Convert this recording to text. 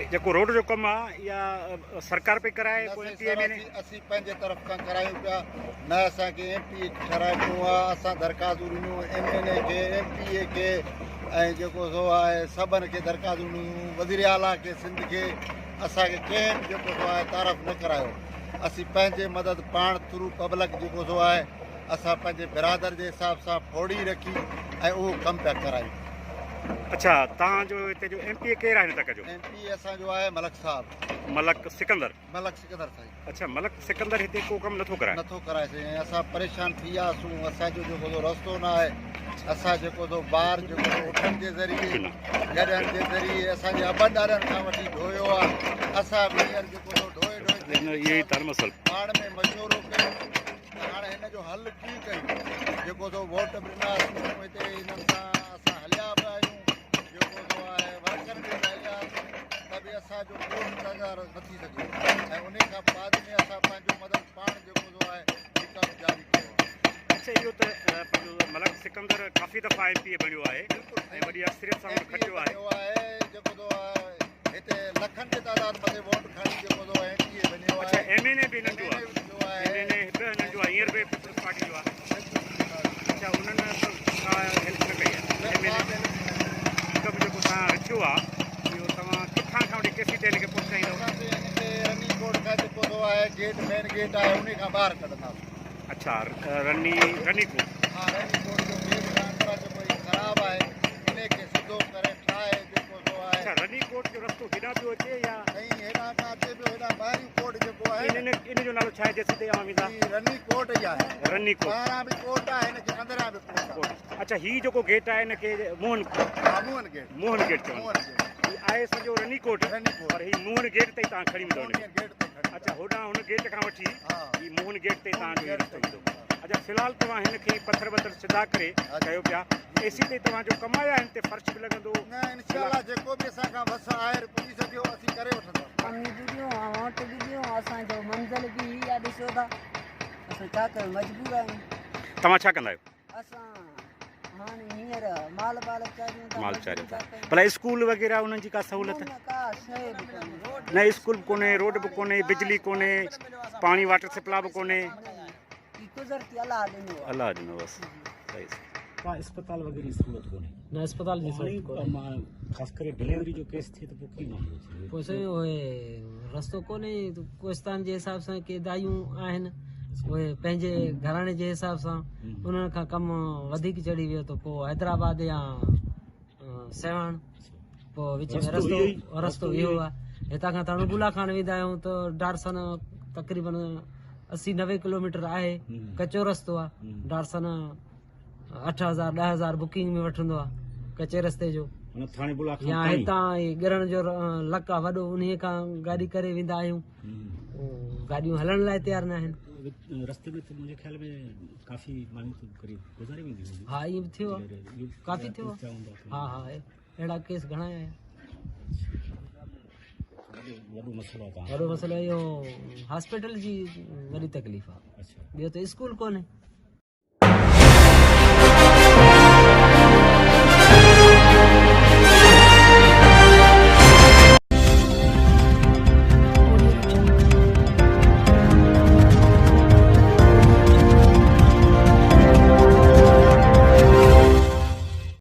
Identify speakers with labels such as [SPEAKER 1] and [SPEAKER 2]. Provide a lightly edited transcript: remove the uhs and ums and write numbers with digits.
[SPEAKER 1] जेको रोड जो कमु आहे या सरकार पे कराए कोई एमपी एमएलए
[SPEAKER 2] असीं पंहिंजे तरफ़ खां करायूं पिया, न असांखे एमपी ठहिराए ॾिनो आहे। असां दरख़्वास्तूं ॾिनियूं एमएलए खे, एमपीए खे, ऐं जेको सो आहे सभिनि खे दरख़्वास्तूं ॾिनियूं, वज़ीर आला खे सिंध खे। असांखे कंहिं बि जेको सो आहे तारफ़ न करायो। असीं पंहिंजे मदद पाण थ्रू पब्लिक जेको सो आहे असां पंहिंजे बिरादर जे हिसाब सां फोड़ी रखी ऐं उहो कमु पिया करायूं।
[SPEAKER 1] अच्छा, तव्हांजो हिते जो एमपी केरु आहे हिन तक जो?
[SPEAKER 2] एमपी असांजो आहे मलक साहब,
[SPEAKER 1] मलक सिकंदर।
[SPEAKER 2] मलक सिकंदर साईं।
[SPEAKER 1] अच्छा, मलक सिकंदर हिते को कमु नथो कराए?
[SPEAKER 2] नथो कराए सघे। असां परेशान थी वियासीं। असांजो जेको सो रस्तो न आहे। असां जेको सो ॿार जेको सो उठण जे ज़रिए, गॾण जे ज़रिए असांजे अॿ ॾाॾनि खां वठी ढोयो आहे। असां बि हींअर जेको सो ढोए
[SPEAKER 1] इहो ई तर मसइलो
[SPEAKER 2] पाण में मशवरो कयूं त हाणे हिन जो हल कीअं कयूं। जेको सो वोट बि ॾिनासीं हिते हिननि सां असां हलिया बि आहियूं, जेको सो आहे वर्कर बि हलियासीं, त बि असांजो को नज़ारो न थी सघे। ऐं उन खां बाद में असां पंहिंजो मदद पाण जेको सो आहे कमु जारी कयो आहे।
[SPEAKER 1] अच्छा, इहो त पंहिंजो मलक सिकंदर काफ़ी दफ़ा एमपी बणियो आहे ऐं वॾी अक्सरियत सां खटियो आहे।
[SPEAKER 2] जेको सो आहे हिते लखनि जी तादाद मथे वोट खणी जेको सो एमपी बणियो आहे।
[SPEAKER 1] अच्छा, एमएलए बि नंढो आहे? एमएलए बि नंढो आहे, हींअर बि पीपल्स पार्टी जो आहे। अच्छा, उन्हनि हेल्प न कई आहे एमएलए कमु जेको तव्हां रखियो आहे, इहो तव्हां किथां खां वठी केसी ते हिनखे पहुचाईंदव?
[SPEAKER 2] हिनखे रनीकोट खां जेको सो आहे गेट, मेन गेट आहे, उन खां ॿाहिरि कढंदासीं।
[SPEAKER 1] अच्छा, रनीकोट।
[SPEAKER 2] हा, रनीकोट जो गेट रास्ता जेको ख़राबु आहे, इनखे सिधो करे ठाहे जेको सो आहे।
[SPEAKER 1] अच्छा, रनीकोट जो रस्तो हेॾां पियो अचे या
[SPEAKER 2] साईं हेॾां खां अचे पियो, हेॾां ॿाहिरियों कोट जेको आहे
[SPEAKER 1] इन जो नालो छा आहे जेसिते आवाम ईंदा?
[SPEAKER 2] रनीकोट ई आहे।
[SPEAKER 1] रनीकोट
[SPEAKER 2] ॿाहिरां बि कोट आहे, हिनखे अंदरां बि कोट आहे।
[SPEAKER 1] अच्छा, हीउ जेको गेट आहे हिनखे मोहन
[SPEAKER 2] हा, मोहन गेट।
[SPEAKER 1] मोहन गेट चवंदा।
[SPEAKER 2] मोहन गेट
[SPEAKER 1] हीउ आहे सॼो रनीकोट,
[SPEAKER 2] रनीकोट
[SPEAKER 1] पर हीउ मोहन गेट ते तव्हां खणी वेंदव हिनखे।
[SPEAKER 2] गेट ते खड़ी।
[SPEAKER 1] अच्छा, होॾां हुन गेट खां वठी
[SPEAKER 2] हा,
[SPEAKER 1] हीउ मोहन गेट ते तव्हांजो
[SPEAKER 2] गेट
[SPEAKER 1] रस्तो
[SPEAKER 2] ते
[SPEAKER 1] ईंदो। अच्छा, फ़िलहाल तव्हां हिनखे पथर वथर सिधा करे कयो पिया। एसी ते तव्हांजो कमु आहे या हिन ते फर्श बि लॻंदो?
[SPEAKER 2] न, इनशाला जेको बि असांखां वस आहे पुॼी सघियो असीं करे वठंदासीं।
[SPEAKER 3] कमी बि ॾियूं, वोट बि ॾियूं, असांजो मंज़िल बि हीअ आहे, ॾिसो था असां छा कयूं, मजबूर आहियूं।
[SPEAKER 1] तव्हां छा कंदा आहियो?
[SPEAKER 3] असां हाणे हींअर माल चाढ़ियूं था,
[SPEAKER 1] माल चाढ़ियो था। भला स्कूल वग़ैरह उन्हनि जी का सहूलियत?
[SPEAKER 3] का शइ बि कोन्हे।
[SPEAKER 1] न, स्कूल बि कोन्हे, रोड बि कोन्हे, बिजली कोन्हे, पाणी वाटर सप्लाई बि कोन्हे।
[SPEAKER 3] गुज़रती अलाह ॾिनो आहे।
[SPEAKER 1] अलाह ॾिनो बसि। सही का अस्पताल वग़ैरह सहूलियत कोन्हे?
[SPEAKER 3] न अस्पताल जी सहूलियत कोन्हे।
[SPEAKER 1] ख़ासि करे डिलीवरी जो केस थिए त पोइ कीअं मामिलो थिए?
[SPEAKER 3] पोइ साईं उहे रस्तो कोन्हे, कोस्तान जे हिसाब सां के दायूं आहिनि, उहे पंहिंजे घराणे जे हिसाब सां उन्हनि खां कमु वधीक चढ़ी वियो त पोइ हैदराबाद या सेवाण, पोइ विच में रस्तो इहो आहे। हितां खां तणगुला खान वेंदा आहियूं त डारसन तक़रीबन 80-90 किलोमीटर आहे, कचो रस्तो आहे। डारसन 8,000 10,000 बुकिंग में वठंदो आहे कचे रस्ते जो। या हितां गिरण जो लक आहे वॾो, उन खां गाॾी करे वेंदा आहियूं। गाॾियूं हलण लाइ तयारु न आहिनि।
[SPEAKER 1] रस्ते में तो मुझे ख्याल में काफ़ी माण्हू तो करीब गुज़ारे वेंदी हूंदी।
[SPEAKER 3] हा, ईअं बि थियो आहे, काफ़ी थियो आहे। हा हा, अहिड़ा केस घणा आया।
[SPEAKER 1] वॾो मसइलो आहे।
[SPEAKER 3] वॾो मसइलो इहो हॉस्पिटल जी वॾी तकलीफ़ आहे। ॿियो त स्कूल कोन्हे।